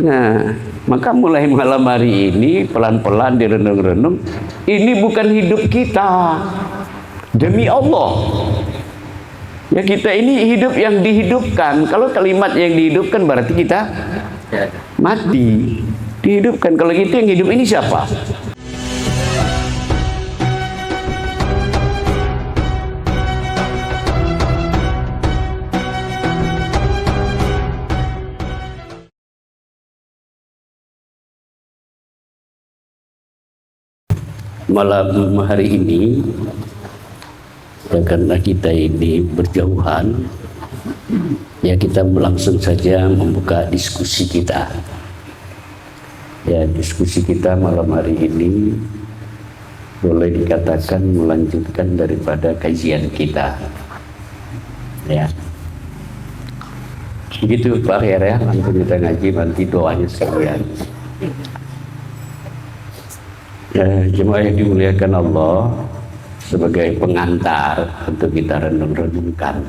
Nah, maka mulai malam hari ini pelan-pelan direnung-renung, ini bukan hidup kita. Demi Allah. Ya kita ini hidup yang dihidupkan. Kalau kalimat yang dihidupkan berarti kita mati. Dihidupkan. Kalau gitu yang hidup ini siapa? Malam hari ini, ya karena kita ini berjauhan, ya kita langsung saja membuka diskusi kita. Ya, diskusi kita malam hari ini boleh dikatakan melanjutkan daripada kajian kita. Ya, begitu Pak Akhir ya, langsung kita ngaji, nanti doanya sekalian. Ya, jemaah yang dimuliakan Allah, sebagai pengantar untuk kita renung-renungkan.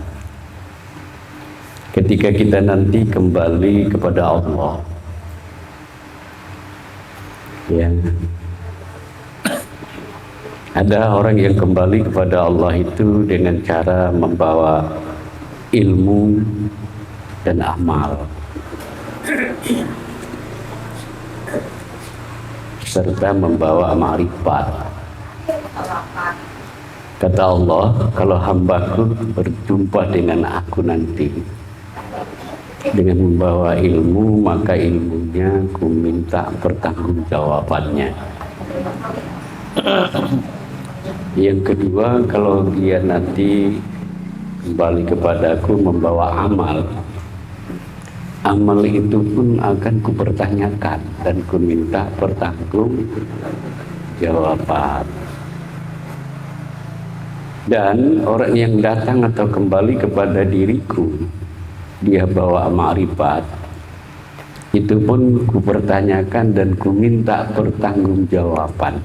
Ketika kita nanti kembali kepada Allah, ya, ada orang yang kembali kepada Allah itu dengan cara membawa ilmu dan amal, serta membawa ma'rifat. Kata Allah, kalau hambaku berjumpa dengan aku nanti dengan membawa ilmu, maka ilmunya ku minta pertanggungjawabannya. Yang kedua, kalau dia nanti kembali kepadaku membawa amal, amal itu pun akan kupertanyakan dan ku minta pertanggungjawaban. Dan orang yang datang atau kembali kepada diriku, dia bawa ma'rifat, itu pun kupertanyakan dan ku minta pertanggungjawaban.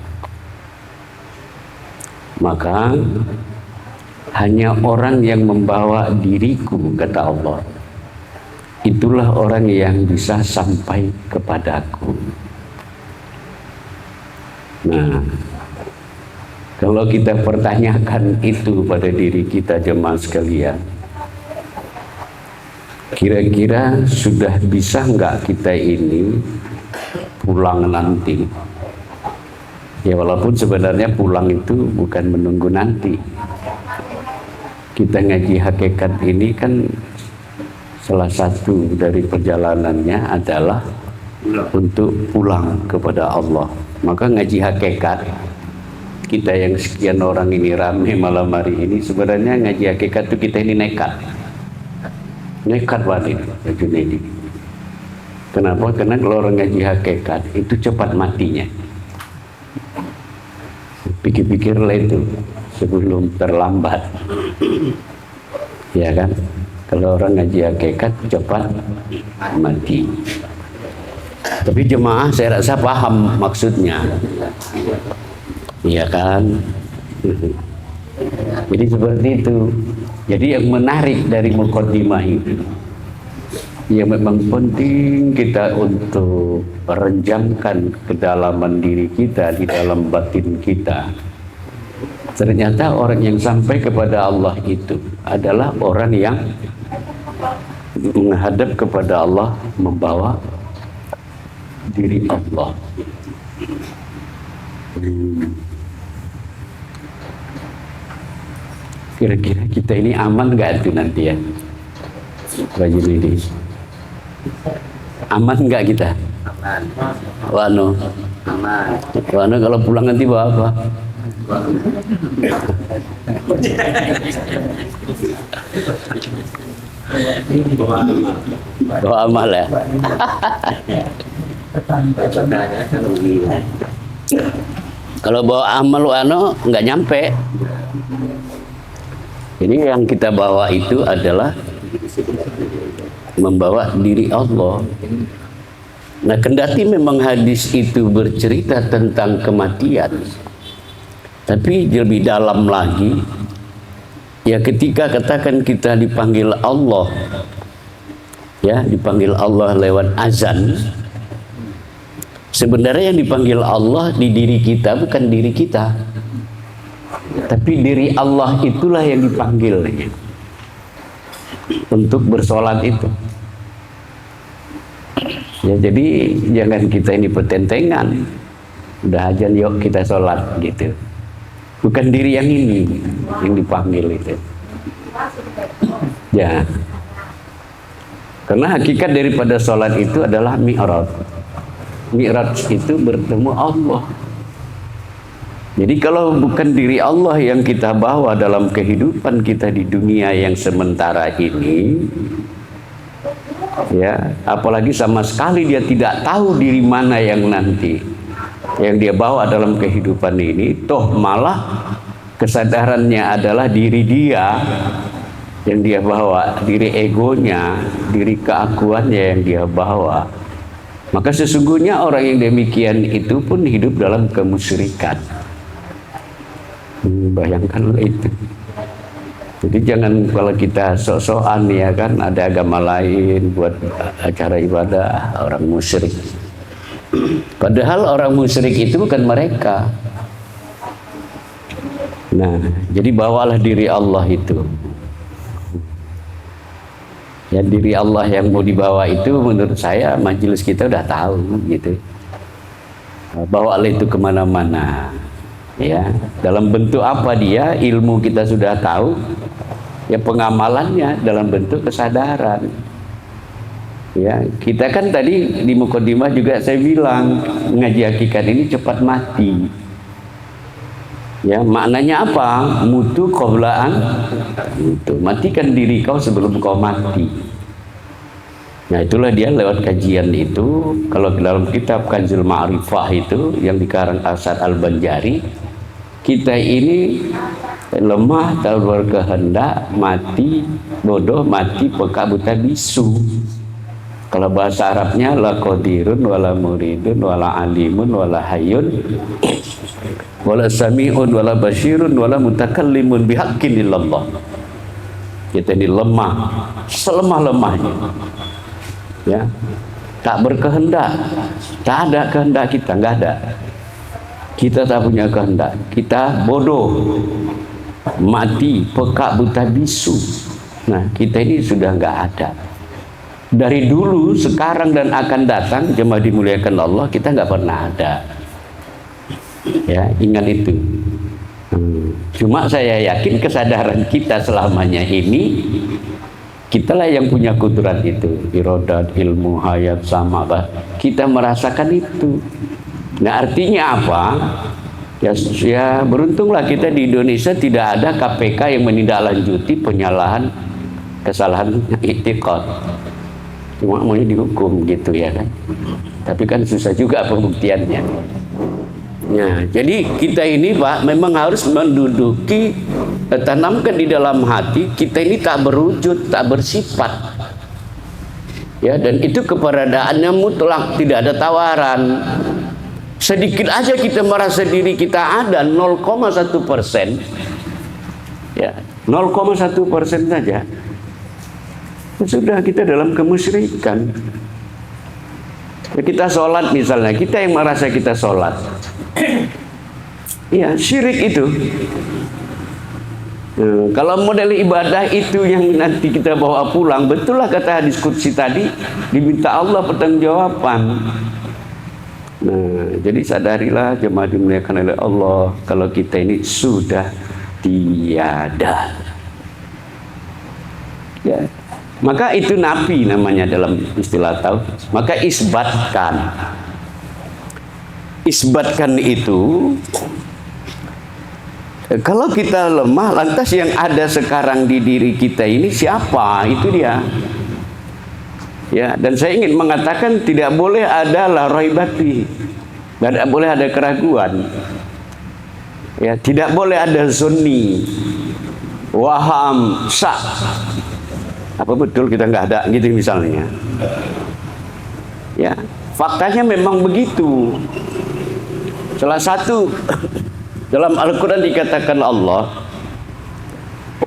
Maka hanya orang yang membawa diriku, kata Allah, itulah orang yang bisa sampai kepadaku. Nah, kalau kita pertanyakan itu pada diri kita jemaah sekalian, kira-kira sudah bisa nggak kita ini pulang nanti? Ya walaupun sebenarnya pulang itu bukan menunggu nanti. Kita ngaji hakikat ini kan salah satu dari perjalanannya adalah untuk pulang kepada Allah. Maka ngaji hakikat, kita yang sekian orang ini ramai malam hari ini, sebenarnya ngaji hakikat itu kita ini nekat banget ya Junaidi. Kenapa? Karena kalau orang ngaji hakikat itu cepat matinya. Pikir-pikirlah itu sebelum terlambat. Ya kan? Kalau orang ngaji hakikat cepat mati. Tapi jemaah saya rasa paham maksudnya. Iya kan? Jadi seperti itu. Jadi yang menarik dari muqaddimah itu, yang memang penting kita untuk renjamkan kedalaman diri kita di dalam batin kita. Ternyata orang yang sampai kepada Allah itu adalah orang yang menghadap kepada Allah membawa diri Allah. Kira-kira kita ini aman nggak itu nanti ya, Baju ini aman nggak kita? Aman. Wano, Aman. Wano kalau pulang nanti bawa apa? Bawa amal ya. Kalau bawa amal Wano nggak nyampe. Ini yang kita bawa itu adalah membawa diri Allah. Nah, kendati memang hadis itu bercerita tentang kematian, tapi lebih dalam lagi, ya ketika katakan kita dipanggil Allah, ya dipanggil Allah lewat azan, Sebenarnya yang dipanggil Allah di diri kita bukan diri kita, tapi diri Allah itulah yang dipanggil untuk bersolat itu. Ya, jadi jangan kita ini pertentangan. Udah ajan yuk kita sholat gitu. Bukan diri yang ini yang dipanggil itu. Ya. Karena hakikat daripada sholat itu adalah mi'raj. Mi'raj itu bertemu Allah. Jadi kalau bukan diri Allah yang kita bawa dalam kehidupan kita di dunia yang sementara ini, ya, apalagi sama sekali dia tidak tahu diri mana yang nanti yang dia bawa dalam kehidupan ini, toh malah kesadarannya adalah diri dia yang dia bawa, diri egonya, diri keakuannya yang dia bawa. Maka sesungguhnya orang yang demikian itu pun hidup dalam kemusyrikan. Bayangkanlah itu. Jadi jangan kalau kita sok-sokan ya kan, ada agama lain buat acara ibadah, orang musyrik. Padahal orang musyrik itu bukan mereka. Nah, jadi bawalah diri Allah itu. Ya, diri Allah yang mau dibawa itu menurut saya majelis kita udah tahu gitu. Bawalah itu kemana-mana. Ya, dalam bentuk apa dia, ilmu kita sudah tahu. Ya, pengamalannya dalam bentuk kesadaran. Ya, kita kan tadi di mukadimah juga saya bilang ngaji hakikat ini cepat mati. Ya, maknanya apa? Mutu qoblaan mutu. Matikan diri kau sebelum kau mati. Nah, itulah dia lewat kajian itu. Kalau dalam kitab Kanzul Ma'rifah itu yang dikarang Asad Al-Banjari, kita ini lemah, tak berkehendak, mati, bodoh, mati, peka, buta, bisu. Kalau bahasa Arabnya la qadirun wala muridun wala alimun wala hayyun wala sami'un wala basyirun wala mutakallimun bihaqqin illallah. Kita ini lemah, selemah-lemahnya. Ya. Tak berkehendak. Tak ada kehendak kita, enggak ada. Kita tak punya kehendak. Kita bodoh, mati, peka, buta, bisu. Nah, kita ini sudah enggak ada. Dari dulu, sekarang dan akan datang, jemaah dimuliakan Allah, kita nggak pernah ada. Ya, ingat itu. Cuma saya yakin kesadaran kita selamanya ini, kitalah yang punya kudrat itu, irodat, ilmu, hayat, sama, kita merasakan itu. Nah, artinya apa? Ya, beruntunglah kita di Indonesia tidak ada KPK yang menindaklanjuti penyalahan kesalahan i'tiqad. Cuma maunya dihukum gitu ya kan. Tapi kan susah juga pembuktiannya. Ya, jadi kita ini Pak memang harus menduduki, tanamkan di dalam hati kita ini tak berwujud, tak bersifat. Ya, dan itu keberadaannya mutlak, tidak ada tawaran. Sedikit aja kita merasa diri kita ada 0,1%. Ya, 0,1% saja. Sudah kita dalam kemusyrikan. Kita sholat misalnya, kita yang merasa kita sholat, ya syirik itu. Kalau model ibadah itu yang nanti kita bawa pulang, betul lah kata hadis qudsi tadi, diminta Allah pertanggungjawaban. Nah, jadi sadarilah jemaah dimuliakan oleh Allah, kalau kita ini sudah tiada. Ya. Maka itu nafi namanya dalam istilah tauhid. Maka isbatkan. Isbatkan itu, kalau kita lemah, lantas yang ada sekarang di diri kita ini siapa? Itu dia. Ya, dan saya ingin mengatakan tidak boleh ada la raibati. Tidak boleh ada keraguan. Ya, tidak boleh ada sunni, waham, syak. Apa betul kita nggak ada gitu misalnya. Ya, faktanya memang begitu. Salah satu dalam Al-Quran dikatakan Allah,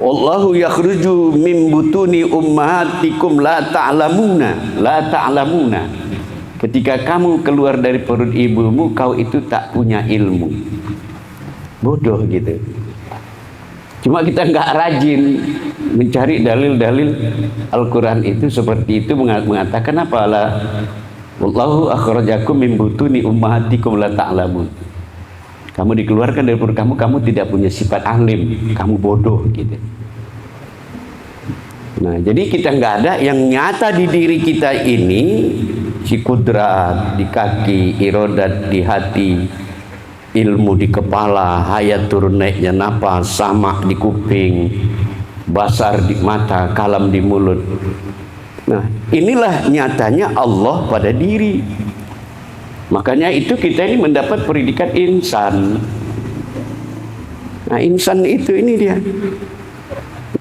Allahu yakhruju min butuni ummahatikum la ta'lamuna. ketika kamu keluar dari perut ibumu, kau itu tak punya ilmu. Bodoh gitu. Cuma kita nggak rajin mencari dalil-dalil Al-Quran itu seperti itu, mengatakan apa lah, wallahu akhrajakum min butuni ummahatikum la ta'lamun. Kamu dikeluarkan dari perut kamu tidak punya sifat alim, kamu bodoh gitu. Nah, jadi kita nggak ada yang nyata di diri kita ini, si kudrat di kaki, irodat di hati, ilmu di kepala, hayat turun naiknya napas, samak di kuping, basar di mata, kalam di mulut. Nah, inilah nyatanya Allah pada diri. Makanya itu kita ini mendapat predikat insan. Nah, insan itu ini dia.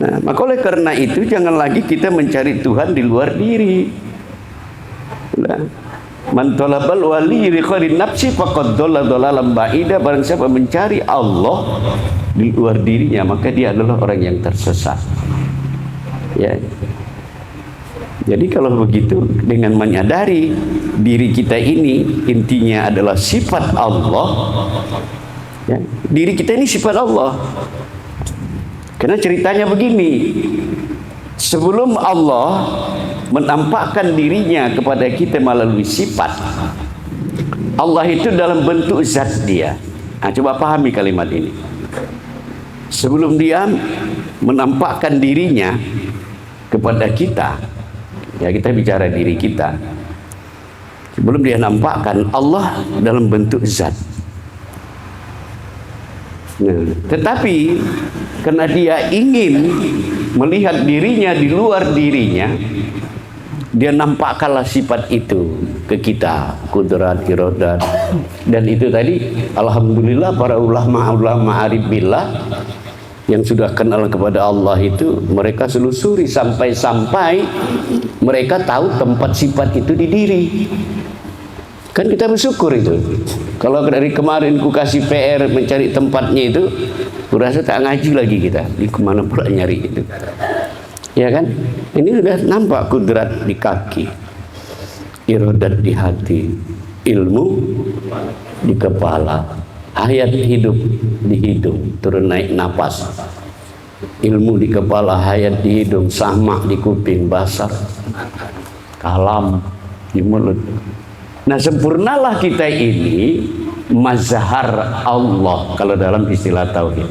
Nah, maka oleh karena itu jangan lagi kita mencari Tuhan di luar diri. Nah, man talabal wali bi khairin nafsi faqad dhalla dhalalan ba'ida. Barang siapa mencari Allah di luar dirinya, maka dia adalah orang yang tersesat. Ya. Jadi kalau begitu, dengan menyadari diri kita ini intinya adalah sifat Allah, ya, diri kita ini sifat Allah. Karena ceritanya begini, sebelum Allah menampakkan dirinya kepada kita melalui sifat, Allah itu dalam bentuk zat dia. Nah, coba pahami kalimat ini. Sebelum dia menampakkan dirinya kepada kita, ya kita bicara diri kita, sebelum dia nampakkan, Allah dalam bentuk zat. Nah, tetapi karena dia ingin melihat dirinya di luar dirinya, dia nampakkanlah sifat itu ke kita, kudrat, irodat. Dan itu tadi, alhamdulillah para ulama arif billah yang sudah kenal kepada Allah itu, mereka selusuri sampai-sampai mereka tahu tempat sifat itu di diri. Kan kita bersyukur itu. Kalau dari kemarin ku kasih PR mencari tempatnya itu, ku rasa tak ngaji lagi kita. Di kemana pula nyari itu. Ya kan? Ini sudah nampak kudrat di kaki, irodat di hati, ilmu di kepala, hayat hidup di hidung, turun naik napas. Ilmu di kepala, hayat di hidung, samak di kuping, basar, kalam di mulut. Nah, sempurnalah kita ini mazhar Allah kalau dalam istilah tauhid.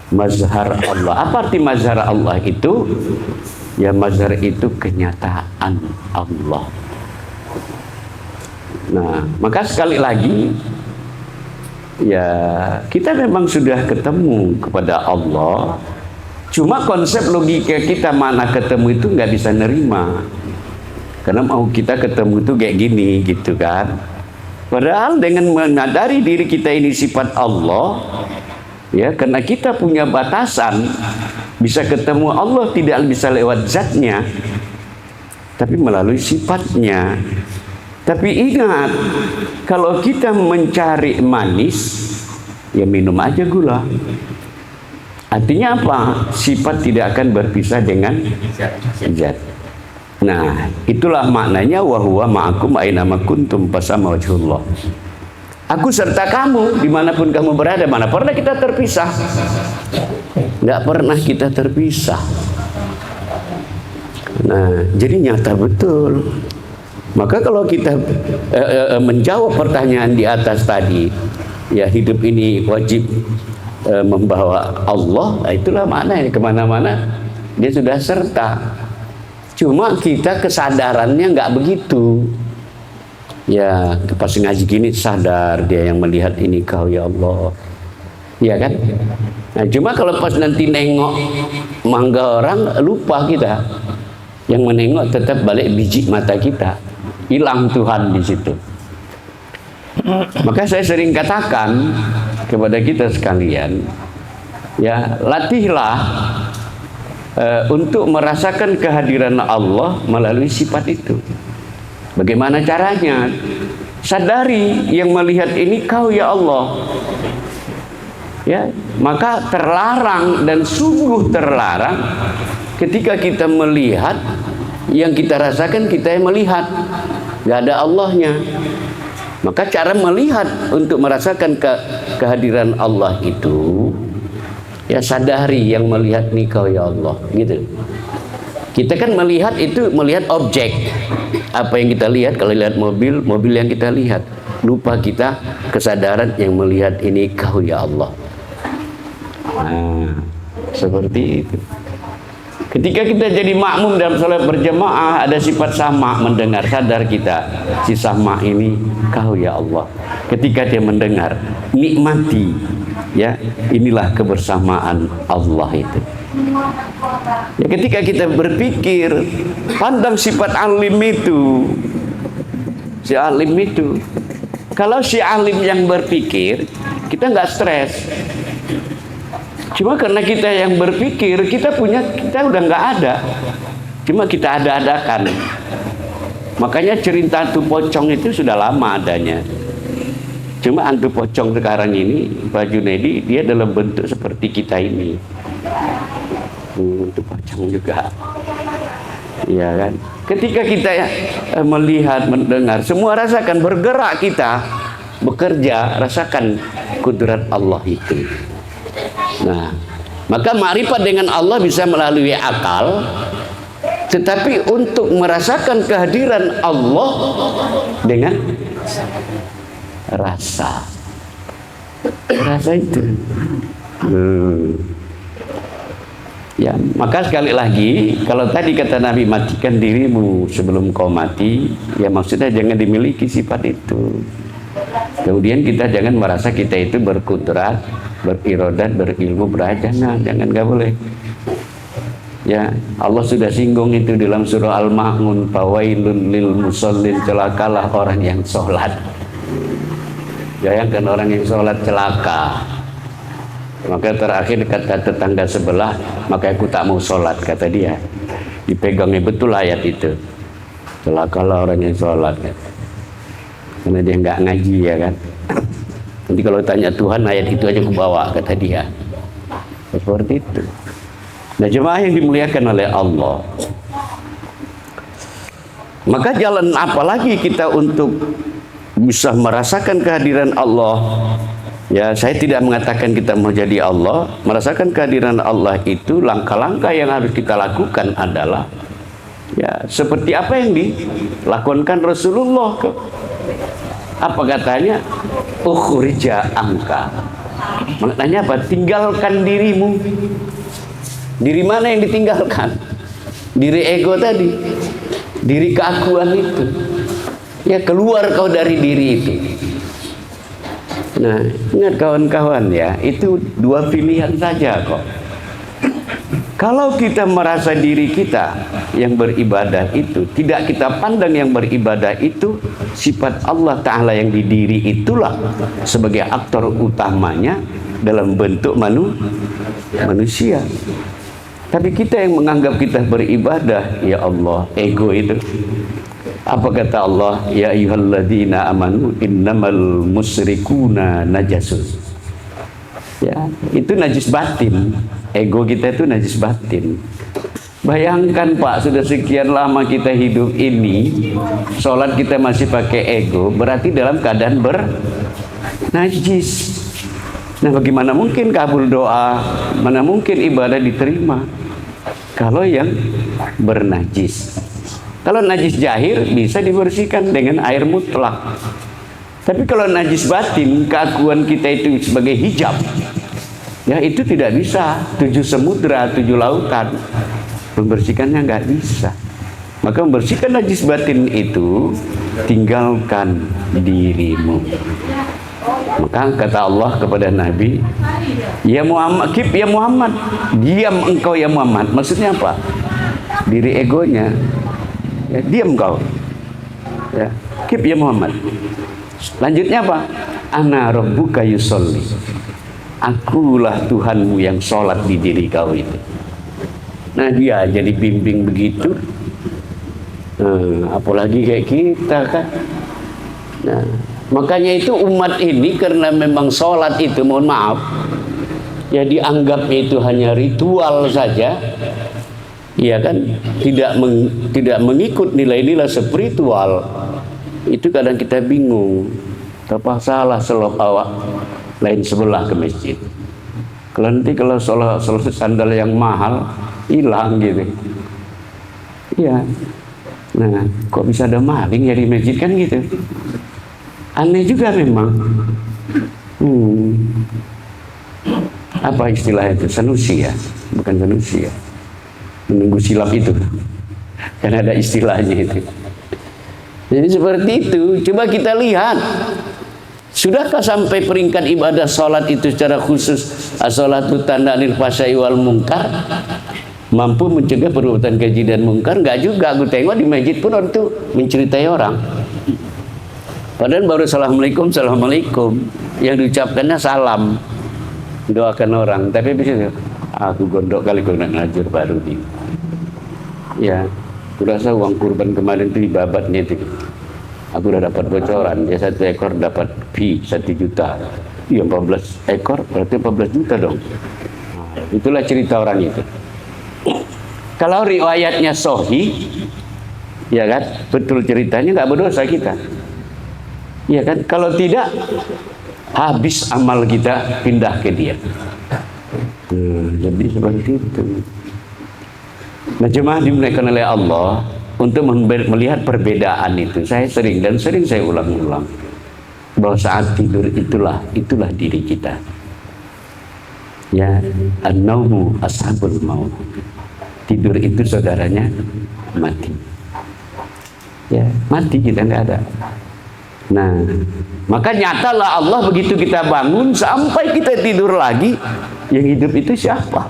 Mazhar Allah. Apa arti mazhar Allah itu? Ya, mazhar itu kenyataan Allah. Nah, maka sekali lagi, ya kita memang sudah ketemu kepada Allah. Cuma konsep logika kita mana ketemu itu nggak bisa nerima. Karena mau kita ketemu itu kayak gini gitu kan. Padahal dengan menyadari diri kita ini sifat Allah, ya, karena kita punya batasan, bisa ketemu Allah tidak bisa lewat zatnya, tapi melalui sifatnya. Tapi ingat, kalau kita mencari manis, ya minum aja gula. Artinya apa? Sifat tidak akan berpisah dengan zat. Nah, itulah maknanya wa huwa ma'akum aina ma kuntum fasama wajhullah. Aku serta kamu dimanapun kamu berada. Mana pernah kita terpisah? Nggak pernah kita terpisah. Nah, jadi nyata betul. Maka kalau kita menjawab pertanyaan di atas tadi, ya hidup ini wajib membawa Allah, itulah maknanya. Kemana-mana dia sudah serta. Cuma kita kesadarannya nggak begitu. Ya, pas ngaji gini sadar dia yang melihat ini kau ya Allah. Ya kan? Nah, cuma kalau pas nanti nengok mangga orang, lupa kita. Yang menengok tetap balik biji mata kita. Hilang Tuhan di situ. Maka saya sering katakan kepada kita sekalian, ya latihlah untuk merasakan kehadiran Allah melalui sifat itu. Bagaimana caranya? Sadari yang melihat ini kau ya Allah. Ya, maka terlarang dan sungguh terlarang ketika kita melihat yang kita rasakan kita yang melihat. nggak ada Allahnya. Maka cara melihat untuk merasakan kehadiran Allah itu, ya sadari yang melihat nih kau ya Allah, gitu. Kita kan melihat itu melihat objek. Apa yang kita lihat, kalau lihat mobil, mobil yang kita lihat. Lupa kita kesadaran yang melihat ini kau ya Allah. Nah, seperti itu. Ketika kita jadi makmum dalam salat berjamaah, ada sifat sama mendengar, sadar kita si sama ini kau ya Allah. Ketika dia mendengar, nikmati, ya inilah kebersamaan Allah itu. Ya, ketika kita berpikir, pandang sifat alim itu, si alim itu. Kalau si alim yang berpikir, kita nggak stres. Cuma karena kita yang berpikir, kita udah nggak ada. Cuma kita ada-adakan. Makanya cerita hantu pocong itu sudah lama adanya. Cuma hantu pocong sekarang ini, Pak Junedi, dia dalam bentuk seperti kita ini. Hantu pocong juga. Iya kan? Ketika kita melihat, mendengar, semua rasakan, bergerak kita, bekerja, rasakan kudrat Allah itu. Nah, maka makrifat dengan Allah bisa melalui akal, tetapi untuk merasakan kehadiran Allah dengan rasa itu. Ya, maka sekali lagi, kalau tadi kata Nabi, matikan dirimu sebelum kau mati, ya maksudnya jangan dimiliki sifat itu. Kemudian kita jangan merasa kita itu berkudrat, berirodat, berilmu, jangan, nggak boleh. Ya, Allah sudah singgung itu dalam surah Al-Ma'un, fawailun lil musallin, celakalah orang yang sholat. Bayangkan orang yang sholat celaka. Maka terakhir kata tetangga sebelah, maka aku tak mau sholat, kata dia. Dipegangnya betul ayat itu. Celakalah orang yang sholat. Karena dia nggak ngaji, ya kan. Nanti kalau tanya Tuhan, ayat itu aja aku bawa, kata dia. Seperti itu. Nah, jemaah yang dimuliakan oleh Allah, maka jalan apa lagi kita untuk bisa merasakan kehadiran Allah? Ya, saya tidak mengatakan kita mau jadi Allah. Merasakan kehadiran Allah itu, langkah-langkah yang harus kita lakukan adalah, ya, seperti apa yang dilakukan Rasulullah. Apa katanya? Ukhrija angka. Maknanya apa? Tinggalkan dirimu. Diri mana yang ditinggalkan? Diri ego tadi, diri keakuan itu. Ya, keluar kau dari diri itu. Nah, ingat kawan-kawan ya, itu dua pilihan saja kok. Kalau kita merasa diri kita yang beribadah itu, tidak kita pandang yang beribadah itu sifat Allah Ta'ala yang di diri itulah sebagai aktor utamanya dalam bentuk manusia. Tapi kita yang menganggap kita beribadah, ya Allah, ego itu. Apa kata Allah? Ya ayyuhalladzina amanu innamal musyrikuna najasun. Ya, itu najis batin. Ego kita itu najis batin. Bayangkan Pak, sudah sekian lama kita hidup ini, sholat kita masih pakai ego, berarti dalam keadaan bernajis. Nah, bagaimana mungkin kabul doa, mana mungkin ibadah diterima kalau yang bernajis? Kalau najis jahir bisa dibersihkan dengan air mutlak. Tapi kalau najis batin, keakuan kita itu sebagai hijab, ya itu tidak bisa. 7 samudra, 7 lautan, membersihkannya nggak bisa. Maka membersihkan najis batin itu, tinggalkan dirimu. Maka kata Allah kepada Nabi, ya Muhammad, kip ya Muhammad, diam engkau ya Muhammad. Maksudnya apa? Diri egonya. Ya, diam kau, ya, keep ya Muhammad. Lanjutnya apa? Ana rabbuka yusolli, akulah Tuhanmu yang sholat di diri kau itu. Nah, dia jadi bimbing begitu. Apalagi kayak kita kan. Nah, makanya itu umat ini karena memang sholat itu, mohon maaf, ya dianggapnya itu hanya ritual saja. Iya kan, tidak mengikut nilai-nilai spiritual. itu kadang kita bingung, terpaksalah selop awak lain sebelah ke masjid. Kalau sandal yang mahal hilang gitu. Iya. Nah, kok bisa ada maling ya di masjid kan gitu. Aneh juga memang. Apa istilah itu? Sanusi ya? Bukan sanusi ya. Menunggu silap itu. Karena ada istilahnya itu. Jadi seperti itu. Coba kita lihat. Sudahkah sampai peringkat ibadah sholat itu secara khusus as-sholatu tanda anil fahsya'i wal munkar, mampu mencegah perbuatan keji dan mungkar? Enggak juga. Aku tengok di masjid pun orang itu menceritai orang, padahal baru assalamualaikum, assalamualaikum, yang diucapkannya salam, doakan orang, tapi bisa aku gondok kali nak ngajar baru di ya, aku rasa uang kurban kemarin itu dibabatnya itu. Aku udah dapat bocoran, dia 1 ekor dapat fee 1 juta. Iya 14 ekor berarti 14 juta dong. Nah, itulah cerita orang itu. Kalau riwayatnya sahih, ya kan, betul ceritanya, nggak berdosa kita. Ya kan, kalau tidak habis amal kita pindah ke dia. Jadi seperti itu. Nah, jemaah dimuliakan oleh Allah. Untuk melihat perbedaan itu, saya sering saya ulang-ulang bahwa saat tidur itulah diri kita. Ya, an-naumu ashabul maut. Tidur itu saudaranya mati. Ya, mati kita nggak ada. Nah, maka nyatalah Allah begitu kita bangun sampai kita tidur lagi, yang hidup itu siapa?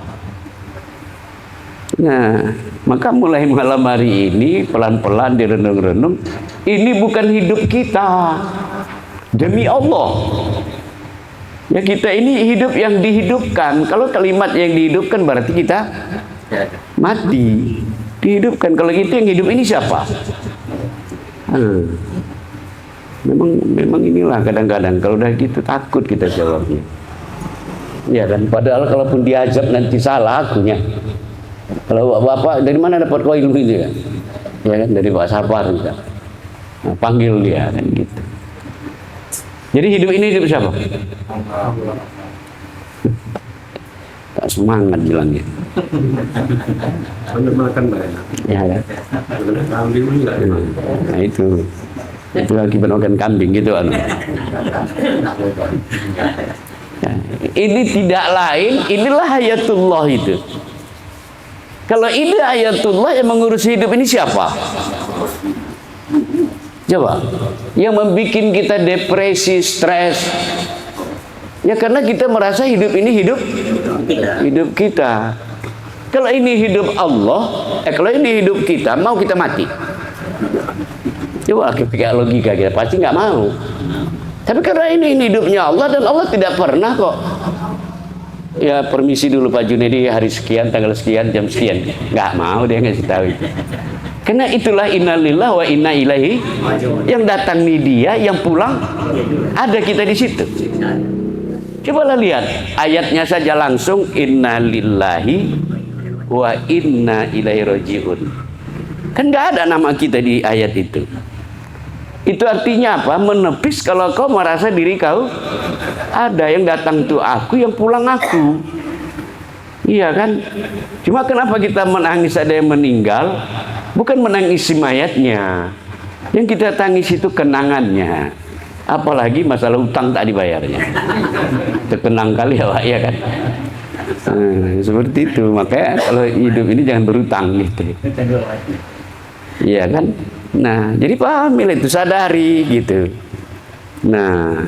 Nah, maka mulai malam hari ini pelan-pelan direnung-renung, ini bukan hidup kita, demi Allah. Ya, kita ini hidup yang dihidupkan. Kalau kalimat yang dihidupkan berarti kita mati. Dihidupkan. Kalau itu yang hidup ini siapa? Memang inilah kadang-kadang kalau udah gitu takut kita jawabnya. Ya kan, padahal kalaupun diajak nanti salah akunya. Kalau bapak dari mana dapat kau ilmu itu ya? Ya kan, dari Pak Sapar juga. Nah, panggil dia kan gitu. Jadi hidup ini hidup siapa? Tak semangat bilangnya. Ya kan? Nah itu lagi makan kambing gitu anu. Ya, ini tidak lain, inilah hayatullah itu. Kalau ini ayatullah yang mengurus hidup ini siapa? Coba. Yang membuat kita depresi, stres. Ya karena kita merasa hidup ini hidup kita. Kalau ini hidup Allah, kalau ini hidup kita, mau kita mati. Coba pakai logika kita, pasti nggak mau. Tapi karena ini hidupnya Allah dan Allah tidak pernah kok. Ya permisi dulu Pak Junedi, hari sekian, tanggal sekian, jam sekian. Nggak mau dia ngasih tahu itu. Karena itulah innalillah wa inna ilaihi. Yang datang nih dia, yang pulang ada kita di situ. Cobalah lihat ayatnya saja langsung, innalillahi wa inna ilaihi rajiun. Kan nggak ada nama kita di ayat itu. Itu artinya apa? Menepis kalau kau merasa diri kau ada, yang datang tuh aku, yang pulang aku. Iya kan? Cuma kenapa kita menangis ada yang meninggal? Bukan menangis mayatnya. Yang kita tangis itu kenangannya. Apalagi masalah utang tak dibayarnya. Terkenang kali ya Pak, ya kan? Seperti itu. Makanya kalau hidup ini jangan berutang gitu. Iya kan? Nah, jadi pahamilah itu, sadari gitu. Nah,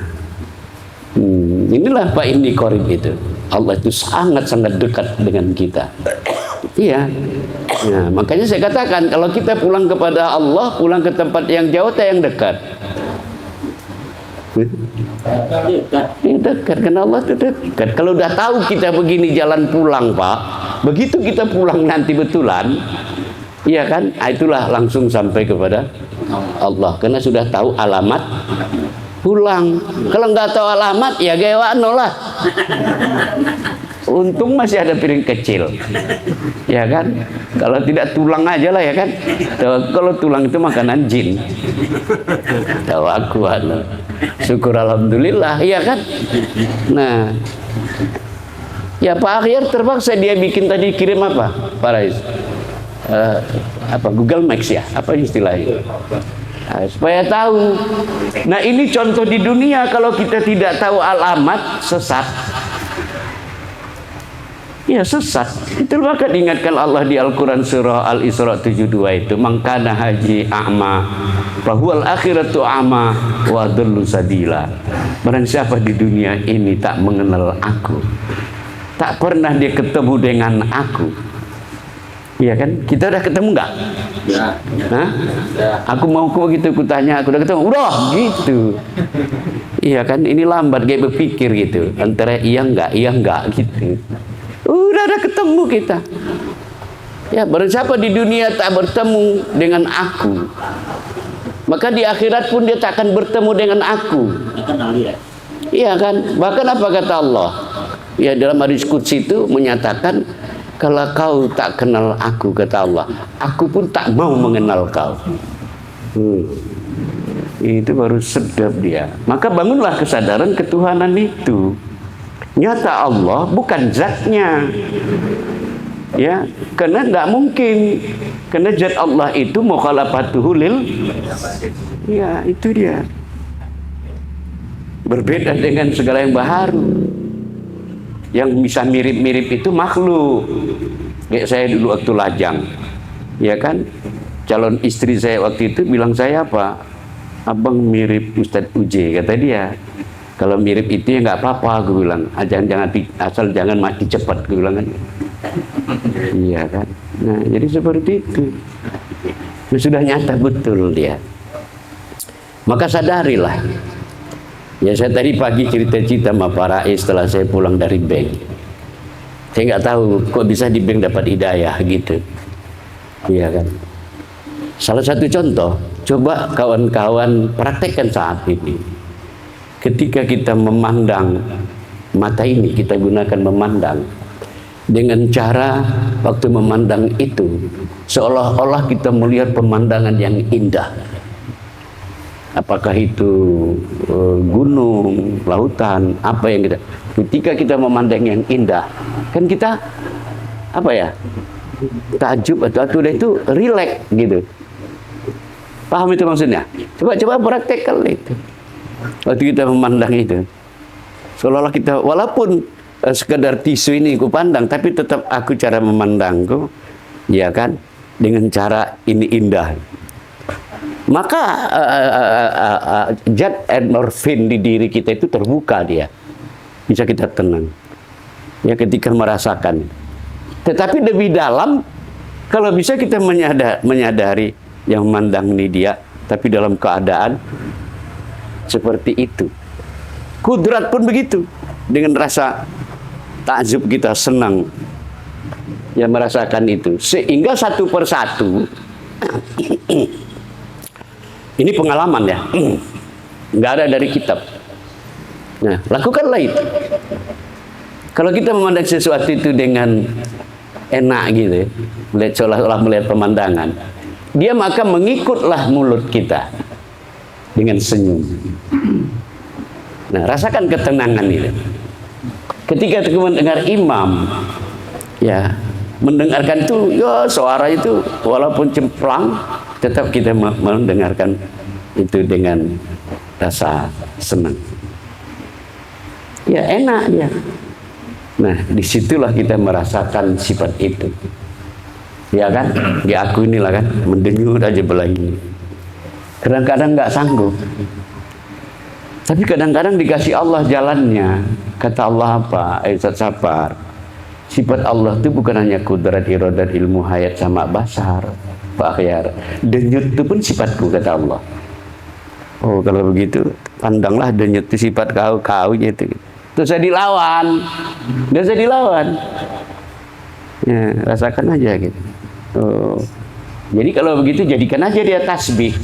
inilah Pak ini Qorib itu. Allah itu sangat-sangat dekat dengan kita. Iya. Nah, makanya saya katakan kalau kita pulang kepada Allah, pulang ke tempat yang jauh atau yang dekat? Dekat, karena Allah itu dekat. Kalau udah tahu kita begini jalan pulang Pak, begitu kita pulang nanti betulan, iya kan? Itulah langsung sampai kepada Allah. Karena sudah tahu alamat pulang. Kalau nggak tahu alamat, ya gawano lah. untung masih ada piring kecil, ya kan? Kalau tidak tulang aja lah ya kan. Kalau tulang itu makanan jin. Tahu aku syukur alhamdulillah, ya kan? Nah, ya Pak Akhyar terpaksa dia bikin tadi kirim apa, Pak Rais? Apa Google Maps ya? Apa istilahnya? Nah, supaya tahu. Nah ini contoh di dunia, kalau kita tidak tahu alamat, sesat. Ya sesat. Itu maka diingatkan Allah di Al-Quran surah Al-Isra 72 itu, mangkana haji a'ma fahuwal akhiratu a'ma wa dhallu sadila. Barang siapa di dunia ini tak mengenal aku, tak pernah dia ketemu dengan aku. Iya kan? Kita udah ketemu nggak? Ya. Hah? Ya. Aku mau kok gitu, aku tanya, aku udah ketemu, udah gitu. Iya kan? Ini lambat kayak berpikir gitu, antara iya enggak gitu. Udah ketemu kita. Ya, barang siapa di dunia tak bertemu dengan aku, maka di akhirat pun dia tak akan bertemu dengan aku. Iya kan? Bahkan apa kata Allah? Ya dalam hadis qudsi itu menyatakan, kalau kau tak kenal aku, kata Allah, aku pun tak mau mengenal kau. Itu baru sedap dia. Maka bangunlah kesadaran ketuhanan itu. Nyata Allah bukan zatnya. Ya, karena tidak mungkin. Karena zat Allah itu mukhalafatuhu lil. Ya, itu dia. Berbeda dengan segala yang baharu. Yang bisa mirip-mirip itu makhluk. Kayak saya dulu waktu lajang, ya kan, calon istri saya waktu itu bilang saya apa, abang mirip Ustadz Uje, kata dia. Kalau mirip itu ya nggak apa-apa, gue bilang. Jangan asal jangan mati cepat, gue bilang kan. Iya kan. Nah jadi seperti itu. Sudah nyata betul dia. Maka sadarilah. Ya saya tadi pagi cerita-cerita sama Pak Rais setelah saya pulang dari bank. Saya nggak tahu kok bisa di bank dapat hidayah gitu. Iya kan. Salah satu contoh, coba kawan-kawan praktekkan saat ini. Ketika kita memandang, mata ini kita gunakan memandang, dengan cara waktu memandang itu seolah-olah kita melihat pemandangan yang indah. Apakah itu gunung, lautan, apa yang kita, ketika kita memandang yang indah, kan kita apa ya, takjub atau itu rileks gitu. Paham itu maksudnya? Coba praktekkan itu. Waktu kita memandang itu, seolah-olah kita, walaupun sekedar tisu ini aku pandang, tapi tetap aku cara memandangku, ya kan, dengan cara ini indah. Maka zat endorfin di diri kita itu terbuka, dia bisa kita tenang ya ketika merasakan. Tetapi lebih dalam, kalau bisa kita menyadari yang memandang ini dia, tapi dalam keadaan seperti itu. Kudrat pun begitu, dengan rasa takjub kita senang ya merasakan itu, sehingga satu persatu ini pengalaman ya, nggak ada dari kitab. Nah, lakukanlah itu. Kalau kita memandang sesuatu itu dengan enak gitu, melihat seolah-olah melihat pemandangan, dia maka mengikutlah mulut kita dengan senyum. Nah, rasakan ketenangan itu. Ketika kita mendengar imam, ya mendengarkan itu, ya suara itu walaupun cemplang, tetap kita mendengarkan itu dengan rasa senang. Ya enak dia. Nah disitulah kita merasakan sifat itu. Ya kan? Ya aku inilah kan, mendenyut aja belai. Kadang-kadang nggak sanggup. Tapi kadang-kadang dikasih Allah jalannya. Kata Allah apa? Ustaz Sapar. Sifat Allah itu bukan hanya kudrat, iradat, ilmu, hayat, sama basar. Pak Akhyar, denyut itu pun sifatku, kata Allah. Oh kalau begitu, pandanglah denyut itu sifat kau gitu. Terus saya dilawan, dan saya dilawan. Ya, rasakan aja gitu. Oh. Jadi kalau begitu jadikan aja dia tasbih.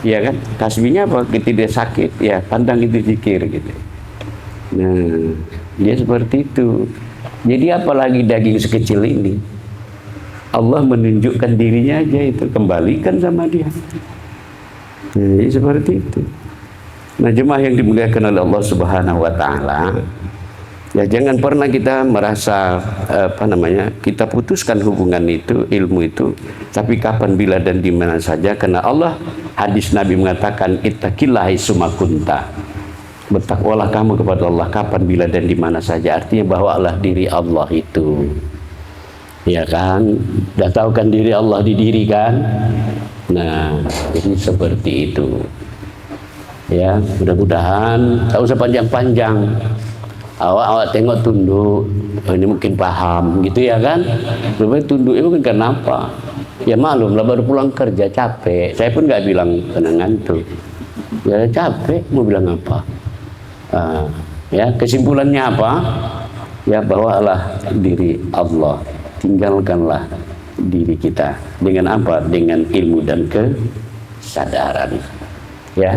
Ya kan? Tasbihnya apa? Ketika dia sakit, ya pandang itu zikir gitu. Nah, Dia seperti itu. Jadi apalagi daging sekecil ini, Allah menunjukkan dirinya aja itu, kembalikan sama dia. Jadi seperti itu. Nah, jemaah yang dimuliakan oleh Allah Subhanahu wa taala, ya jangan pernah kita merasa kita putuskan hubungan itu, ilmu itu, tapi kapan, bila dan di mana saja, karena Allah, hadis Nabi mengatakan ittaqillah haitsuma kunta. Bertakwalah kamu kepada Allah kapan, bila dan di mana saja. Artinya bawalah diri Allah itu. Ya kan? Sudah tahu kan diri Allah di diri kan? Nah, jadi seperti itu. Ya, mudah-mudahan tak usah panjang-panjang. Awak tengok tunduk, oh, ini mungkin paham gitu ya kan? Sebenarnya tunduk itu kan kenapa? Ya maklum lah, baru pulang kerja capek. Saya pun nggak bilang kena ngantuk. Ya capek, mau bilang apa? Ya kesimpulannya apa? Ya bawalah diri Allah, tinggalkanlah diri kita dengan apa? Dengan ilmu dan kesadaran. Ya,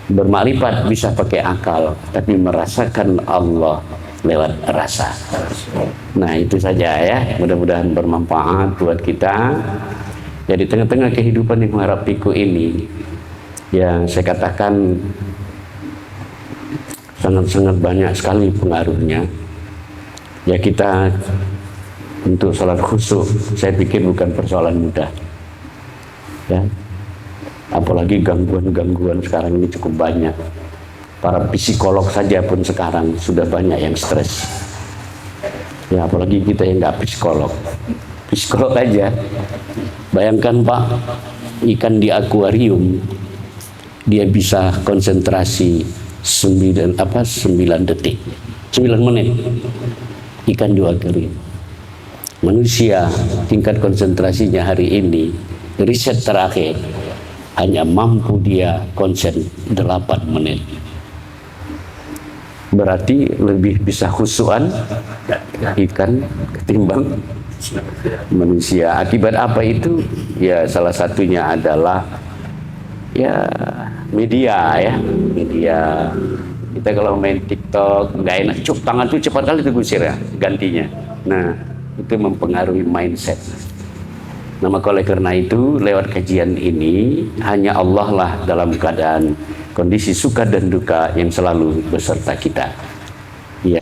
bermakrifat bisa pakai akal, tapi merasakan Allah lewat rasa. Nah itu saja ya, mudah-mudahan bermanfaat buat kita. Jadi tengah-tengah kehidupan yang mengharapiku ini, yang saya katakan sangat-sangat banyak sekali pengaruhnya. Ya kita untuk salat khusyuk, saya pikir bukan persoalan mudah. Ya, apalagi gangguan-gangguan sekarang ini cukup banyak. Para psikolog saja pun sekarang sudah banyak yang stres. Ya apalagi kita yang nggak psikolog. Psikolog aja. Bayangkan Pak, ikan di akuarium dia bisa konsentrasi 9 detik, 9 menit ikan di akuarium. Manusia tingkat konsentrasinya hari ini, riset terakhir hanya mampu dia konsen 8 menit. Berarti lebih bisa khusyuan ikan ketimbang manusia. Akibat apa itu? Ya salah satunya adalah ya media ya. Media. Kita kalau main TikTok nggak enak, cuk tangan tuh cepat kali tergusir ya gantinya. Nah, itu mempengaruhi mindset. Nah, maka oleh karena itu lewat kajian ini hanya Allah lah dalam keadaan kondisi suka dan duka yang selalu beserta kita. Ya.